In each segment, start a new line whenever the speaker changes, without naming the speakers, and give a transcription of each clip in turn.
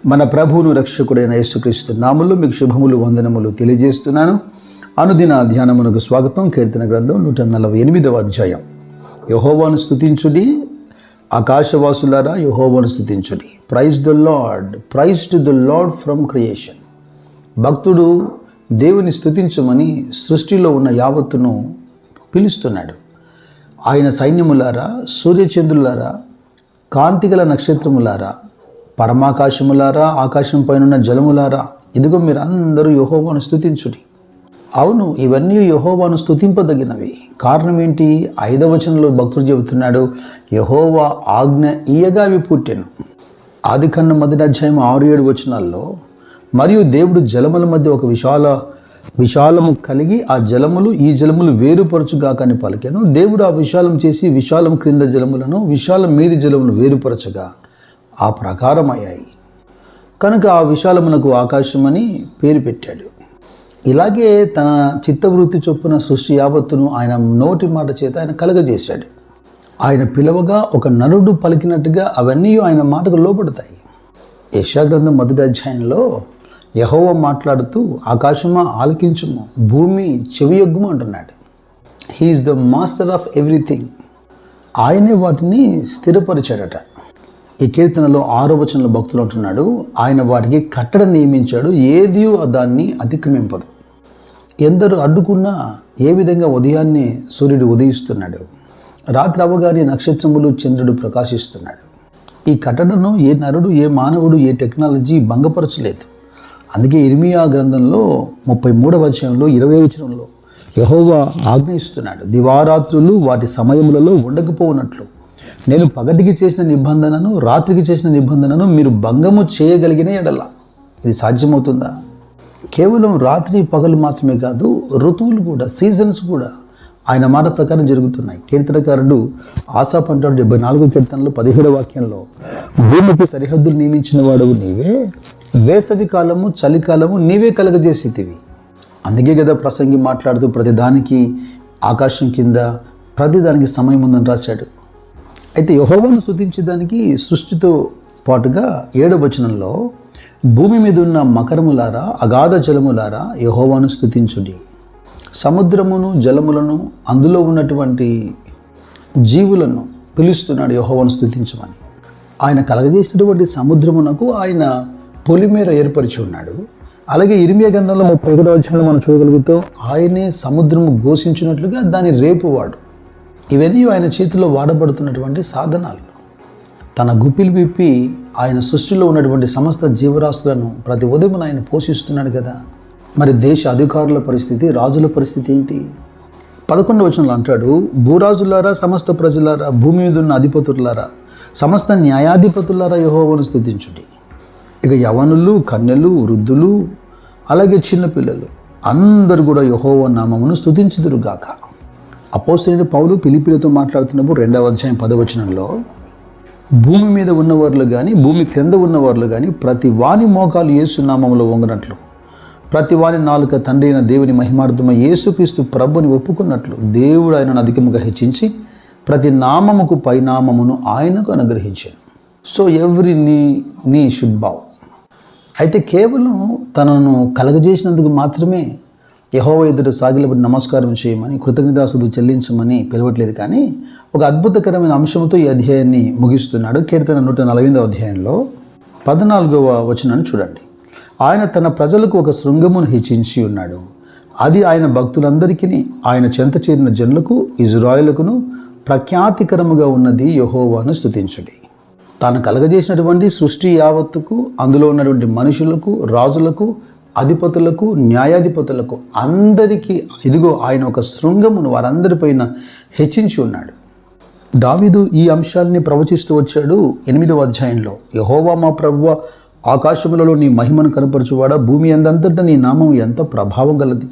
మన ప్రభువును రక్షకుడైన యేసుక్రీస్తు నామములో మీకు శుభములు వందనములు తెలియజేస్తున్నాను. అనుదిన ధ్యానమునకు స్వాగతం. కీర్తన గ్రంథం 148వ అధ్యాయం. యెహోవాను స్తుతించుడి, ఆకాశవాసులారా యెహోవాను స్తుతించుడి. Praise the lord, praise to the lord from creation. భక్తుడు దేవుని స్తుతించమని సృష్టిలో ఉన్న యావత్తును పిలుస్తున్నాడు. ఆయన సైన్యములారా, సూర్యచంద్రులారా, కాంతిగల నక్షత్రములారా, పరమాకాశములారా, ఆకాశం పైనున్న జలములారా, ఇదిగో మీరందరూ యెహోవాను స్తుతించుడి. అవును, ఇవన్నీ యెహోవాను స్తుతింపదగినవి. కారణం ఏంటి? 5వ వచనంలో భక్తుడు చెబుతున్నాడు, యెహోవా ఆజ్ఞ ఇయ్యగా అవి పుట్టెను. ఆదికాండం 1వ అధ్యాయం 6-7 వచనాల్లో, మరియు దేవుడు జలముల మధ్య ఒక విశాలము కలిగి ఆ జలములు ఈ జలములు వేరుపరచుగాక అని పలికెను. దేవుడు ఆ విశాలం చేసి విశాలం క్రింద జలములను, విశాలం మీది జలములు వేరుపరచగా ఆ ప్రకారం అయ్యాయి. కనుక ఆ విశాలమునకు ఆకాశమని పేరు పెట్టాడు. ఇలాగే తన చిత్తవృత్తి చొప్పున సృష్టి యావత్తును ఆయన నోటి మాట చేత ఆయన కలగజేశాడు. ఆయన పిలవగా ఒక నరుడు పలికినట్టుగా అవన్నీ ఆయన మాటకు లోపడతాయి. యెషయా గ్రంథం 1వ అధ్యాయంలో యెహోవా మాట్లాడుతూ, ఆకాశమా ఆలకించుము, భూమి చెవియొగ్గుము అంటున్నాడు. He is the master of everything. ఆయనే వాటిని స్థిరపరిచాడట. ఈ కీర్తనలో 6వ వచనంలో భక్తులు అంటున్నాడు, ఆయన వాటికి కట్టడ నియమించాడు, ఏది దాన్ని అతిక్రమింపదు. ఎందరు అడ్డుకున్నా ఏ విధంగా ఉదయాన్నే సూర్యుడు ఉదయిస్తున్నాడు, రాత్రి అవగానే నక్షత్రములు చంద్రుడు ప్రకాశిస్తున్నాడు. ఈ కట్టడను ఏ నరుడు, ఏ మానవుడు, ఏ టెక్నాలజీ భంగపరచలేదు. అందుకే ఇర్మియా గ్రంథంలో 33వ అధ్యాయంలో 20వ వచనంలో యెహోవా ఆజ్ఞయిస్తున్నాడు, దివారాత్రులు వాటి సమయములలో ఉండకపోనట్లు నేను పగటికి చేసిన నిబంధనను, రాత్రికి చేసిన నిబంధనను మీరు భంగము చేయగలిగిన ఎడల. ఇది సాధ్యమవుతుందా? కేవలం రాత్రి పగలు మాత్రమే కాదు, ఋతువులు కూడా, సీజన్స్ కూడా ఆయన మాట ప్రకారం జరుగుతున్నాయి. కీర్తనకారుడు ఆసాపు అంటాడు 74వ కీర్తనలో 17వ వాక్యంలో, భూమికి సరిహద్దులు నియమించిన వాడవు నీవే, వేసవి కాలము చలికాలము నీవే కలగజేసేటివి. అందుకే కదా ప్రసంగి మాట్లాడుతూ ప్రతిదానికి ఆకాశం కింద ప్రతిదానికి సమయం ఉందని రాశాడు. అయితే యెహోవాను స్తుతించడానికి సృష్టితో పాటుగా 7వ వచనంలో, భూమి మీద ఉన్న మకరములారా, అగాధ జలములారా యెహోవాను స్తుతించుడి. సముద్రమును, జలములను, అందులో ఉన్నటువంటి జీవులను పిలుస్తున్నాడు యెహోవాను స్తుతించమని. ఆయన కలగజేసినటువంటి సముద్రమునకు ఆయన పొలిమేర ఏర్పరిచి ఉన్నాడు. అలాగే ఇర్మియా గ్రంథంలో 31వ అధ్యాయంలో మనం చూడగలుగుతాం, ఆయనే సముద్రము ఘోషించినట్లుగా దాని రేపువాడు. ఇవన్నీ ఆయన చేతిలో వాడబడుతున్నటువంటి సాధనాలు. తన గుప్పిలు విప్పి ఆయన సృష్టిలో ఉన్నటువంటి సమస్త జీవరాశులను ప్రతి ఉదయం ఆయన పోషిస్తున్నాడు కదా. మరి దేశ అధికారుల పరిస్థితి, రాజుల పరిస్థితి ఏంటి? 11వ వచనంలో అంటాడు, భూరాజులారా, సమస్త ప్రజలారా, భూమి మీద ఉన్న అధిపతులారా, సమస్త న్యాయాధిపతులారా యెహోవాను స్తుతించుడి. ఇక యవనులు, కన్యలు, వృద్ధులు, అలాగే చిన్నపిల్లలు అందరూ కూడా యెహోవా నామమును స్తుతించుదురుగాక. అపోస్తలుడైన పౌలు ఫిలిప్పీలతో మాట్లాడుతున్నప్పుడు 2వ అధ్యాయం 10వ వచనంలో, భూమి మీద ఉన్నవారు కానీ భూమి క్రింద ఉన్నవారు కానీ ప్రతి వాని మోకాలు యేసు నామములో వంగనట్లు, ప్రతి వాని నాలుక తండ్రి అయిన దేవుని మహిమార్థమై యేసుక్రీస్తు ప్రభుని ఒప్పుకున్నట్లు దేవుడు ఆయనను అధికముగా హెచ్చించి ప్రతి నామముకు పైనామమును ఆయనకు అనుగ్రహించాను. సో ఎవ్రీ నీ షుడ్ బౌ. అయితే కేవలం తనను కలగజేసినందుకు మాత్రమే యెహోవా ఎదుట సాగిలబడి నమస్కారం చేయమని, కృతజ్ఞతాస్తుతులు చెల్లించమని పిలవట్లేదు. కానీ ఒక అద్భుతకరమైన అంశంతో ఈ అధ్యాయాన్ని ముగిస్తున్నాడు. కీర్తన 148వ అధ్యాయంలో 14వ వచనాన్ని చూడండి. ఆయన తన ప్రజలకు ఒక శృంగమును హెచ్చించి ఉన్నాడు. అది ఆయన భక్తులందరికీ, ఆయన చెంత చేరిన జనులకు, ఇజ్రాయేలుకును ప్రఖ్యాతికరముగా ఉన్నది. యెహోవాను స్తుతించుడి. తాను కలగజేసినటువంటి సృష్టి యావత్తుకు, అందులో ఉన్నటువంటి మనుషులకు, రాజులకు, అధిపతులకు, న్యాయాధిపతులకు అందరికీ ఇదిగో ఆయన ఒక శృంగమును వారందరిపైన హెచ్చించి ఉన్నాడు. దావీదు ఈ అంశాలని ప్రవచిస్తూ వచ్చాడు 8వ అధ్యాయంలో, యెహోవా మా ప్రభువా, ఆకాశములలో నీ మహిమను కనపరచువాడా, భూమి అందంతటా నీ నామం ఎంత ప్రభావం గలది.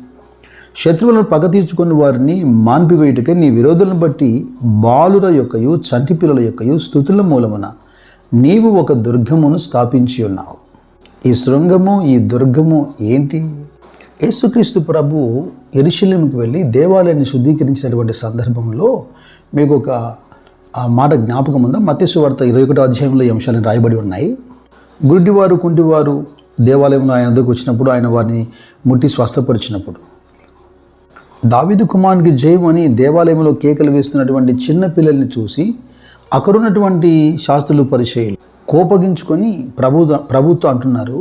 శత్రువులను పగ తీర్చుకున్న వారిని మాన్పివేయుటకై నీ విరోధులను బట్టి బాలుర యొక్కయు చంటి పిల్లల యొక్కయు స్తుతుల మూలమున నీవు ఒక దుర్గమును స్థాపించి ఉన్నావు. ఈ శృంగము, ఈ దుర్గము ఏంటి? యేసుక్రీస్తు ప్రభు యెరూషలేముకు వెళ్ళి దేవాలయాన్ని శుద్ధీకరించినటువంటి సందర్భంలో మీకు ఒక మాట జ్ఞాపకం ఉందా? మత్తయి సువార్త 21వ అధ్యాయంలో ఈ అంశాలను రాయబడి ఉన్నాయి. గుడ్డివారు కుంటివారు దేవాలయంలో ఆయన దగ్గరకు వచ్చినప్పుడు ఆయన వారిని ముట్టి స్వస్థపరిచినప్పుడు, దావీదు కుమారునికి జయమని దేవాలయంలో కేకలు వేస్తున్నటువంటి చిన్న పిల్లల్ని చూసి అక్కడున్నటువంటి శాస్త్రులు పరిచయులు కోపగించుకొని ప్రభుతో అంటున్నారు,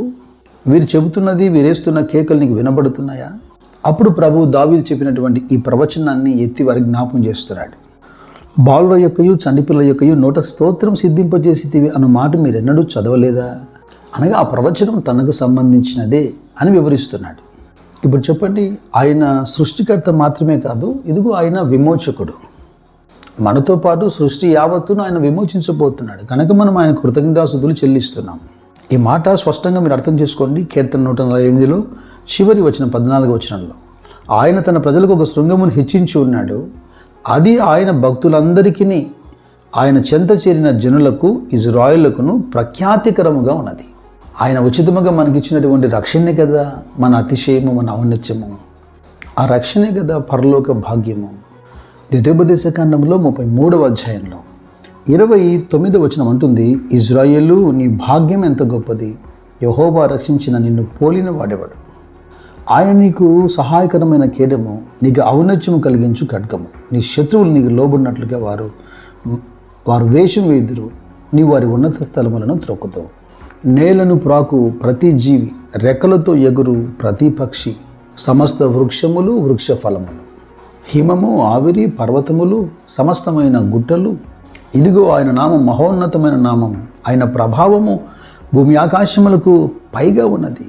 వీరు చెబుతున్నది వీరేస్తున్న కేకలు నీకు వినబడుతున్నాయా? అప్పుడు ప్రభు దావీదు చెప్పినటువంటి ఈ ప్రవచనాన్ని ఎత్తి వారికి జ్ఞాపకం చేస్తున్నాడు. బాలుల యొక్కయు చండిపిల్ల యొక్కయు నోట స్తోత్రం సిద్ధింపజేసితివి అన్న మాట మీరెన్నడూ చదవలేదా? అనగా ఆ ప్రవచనం తనకు సంబంధించినదే అని వివరిస్తున్నాడు. ఇప్పుడు చెప్పండి, ఆయన సృష్టికర్త మాత్రమే కాదు, ఇదిగో ఆయన విమోచకుడు. మనతో పాటు సృష్టి యావత్తును ఆయన విమోచించబోతున్నాడు కనుక మనం ఆయన కృతజ్ఞతాస్తుతులు చెల్లిస్తున్నాం. ఈ మాట స్పష్టంగా మీరు అర్థం చేసుకోండి. కీర్తన 148లో చివరి వచనం 14వ వచనంలో ఆయన తన ప్రజలకు ఒక శృంగమును హెచ్చించి ఉన్నాడు, అది ఆయన భక్తులందరికీ ఆయన చెంత చేరిన జనులకు ఇజ్రాయేలుకును ప్రఖ్యాతికరముగా ఉన్నది. ఆయన ఉచితముగా మనకిచ్చినటువంటి రక్షణే కదా మన అతిశయము, మన ఔన్నత్యము. ఆ రక్షణే కదా పరలోక భాగ్యము. ద్వితీయోపదేశకాండంలో 33వ అధ్యాయంలో 29వ వచనం అంటుంది, ఇజ్రాయేలు నీ భాగ్యం ఎంత గొప్పది, యెహోవా రక్షించిన నిన్ను పోలిన వాడేవాడు. ఆయన నీకు సహాయకరమైన కేడము, నీకు ఔన్నత్యము కలిగించు ఖడ్గము. నీ శత్రువులు నీకు లోబడినట్లుగా వారు వేషం వేదురు, నీ వారి ఉన్నత స్థలములను త్రొక్కుతావు. నేలను ప్రాకు ప్రతి జీవి, రెక్కలతో ఎగురు ప్రతి పక్షి, సమస్త వృక్షములు వృక్ష ఫలములు, హిమము ఆవిరి పర్వతములు సమస్తమైన గుట్టలు, ఇదిగో ఆయన నామం మహోన్నతమైన నామము, ఆయన ప్రభావము భూమి ఆకాశములకు పైగా ఉన్నది.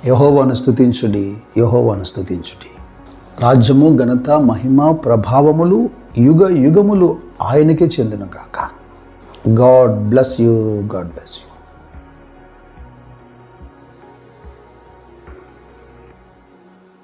యెహోవాను స్తుతించుడి, యెహోవాను స్తుతించుడి. రాజ్యము ఘనత మహిమ ప్రభావములు యుగ యుగములు ఆయనకే చెందును గాక. God bless you, God bless you.